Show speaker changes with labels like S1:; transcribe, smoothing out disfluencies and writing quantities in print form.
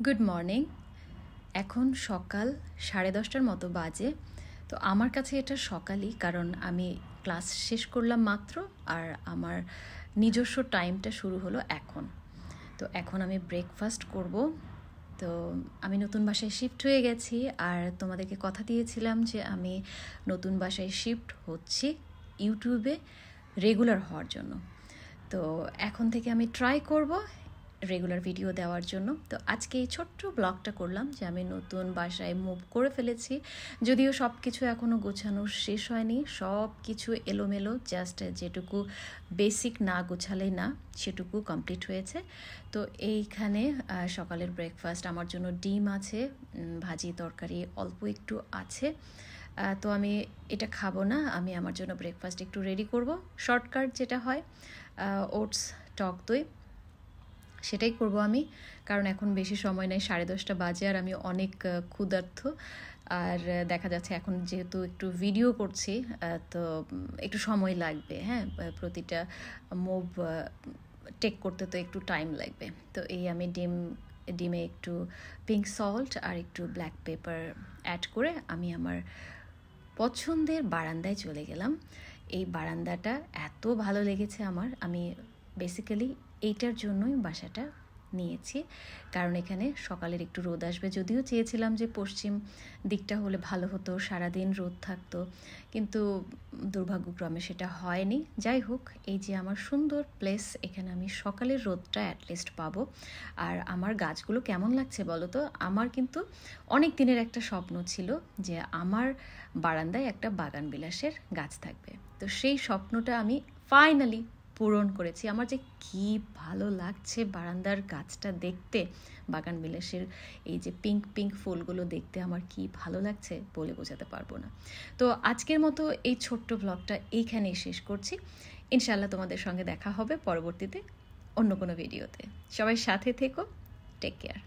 S1: Good morning. এখন সকাল 10:30টার মতো বাজে। তো আমার কাছে এটা সকালই, কারণ আমি ক্লাস শেষ করলাম মাত্র, আর আমার নিজস্ব টাইমটা শুরু হলো এখন। তো এখন আমি ব্রেকফাস্ট করব। তো আমি নতুন বাসায় শিফট হয়ে গেছি, আর তোমাদেরকে কথা দিয়েছিলাম যে আমি নতুন বাসায় শিফট হচ্ছি ইউটিউবে রেগুলার হওয়ার জন্য। তো এখন থেকে আমি ট্রাই করব রেগুলার ভিডিও দেওয়ার জন্য। তো আজকে এই ছোট্ট ব্লগটা করলাম যে আমি নতুন বাসায় মুভ করে ফেলেছি, যদিও সব কিছু এখনও গোছানো শেষ হয়নি, সব কিছু এলোমেলো, জাস্ট যেটুকু বেসিক না গোছালেই না সেটুকু কমপ্লিট হয়েছে। তো এইখানে সকালের ব্রেকফাস্ট আমার জন্য ডিম আছে, ভাজি তরকারি অল্প একটু আছে। তো আমি এটা খাবো না, আমি আমার জন্য ব্রেকফাস্ট একটু রেডি করব। শর্টকাট যেটা হয়, ওটস টক দই, সেটাই করব আমি, কারণ এখন বেশি সময় নেই, 10:30 বাজে, আর আমি অনেক ক্ষুধার্ত। আর দেখা যাচ্ছে এখন যেহেতু একটু ভিডিও করছি, তো একটু সময় লাগবে, হ্যাঁ, প্রতিটা মুভ টেক করতে তো একটু টাইম লাগবে। তো এই আমি ডিমে একটু পিঙ্ক সল্ট আর একটু ব্ল্যাক পেপার অ্যাড করে আমি আমার পছন্দের বারান্দায় চলে গেলাম। এই বারান্দাটা এত ভালো লেগেছে আমার, আমি বেসিক্যালি এইটার জন্যই বাসাটা নিয়েছি, কারণ এখানে সকালের একটু রোদ আসবে। যদিও চেয়েছিলাম যে পশ্চিম দিকটা হলে ভালো হতো, সারাদিন রোদ থাকতো, কিন্তু দুর্ভাগ্যক্রমে সেটা হয়নি। যাই হোক, এই যে আমার সুন্দর প্লেস, এখানে আমি সকালের রোদটা অ্যাটলিস্ট পাবো। আর আমার গাছগুলো কেমন লাগছে বলো তো? আমার কিন্তু অনেক দিনের একটা স্বপ্ন ছিল যে আমার বারান্দায় একটা বাগান বিলাসের গাছ থাকবে। তো সেই স্বপ্নটা আমি ফাইনালি পূরণ করেছি। আমার যে কি ভালো লাগছে বারান্দার গাছটা দেখতে, বাগান বিলাসের এই যে পিঙ্ক পিঙ্ক ফুলগুলো দেখতে আমার কি ভালো লাগছে বলে বোঝাতে পারবো না। তো আজকের মতো এই ছোট্ট ব্লগটা এইখানেই শেষ করছি। ইনশাআল্লাহ তোমাদের সঙ্গে দেখা হবে পরবর্তীতে অন্য কোনো ভিডিওতে। সবাই সাথে থেকো, টেক কেয়ার।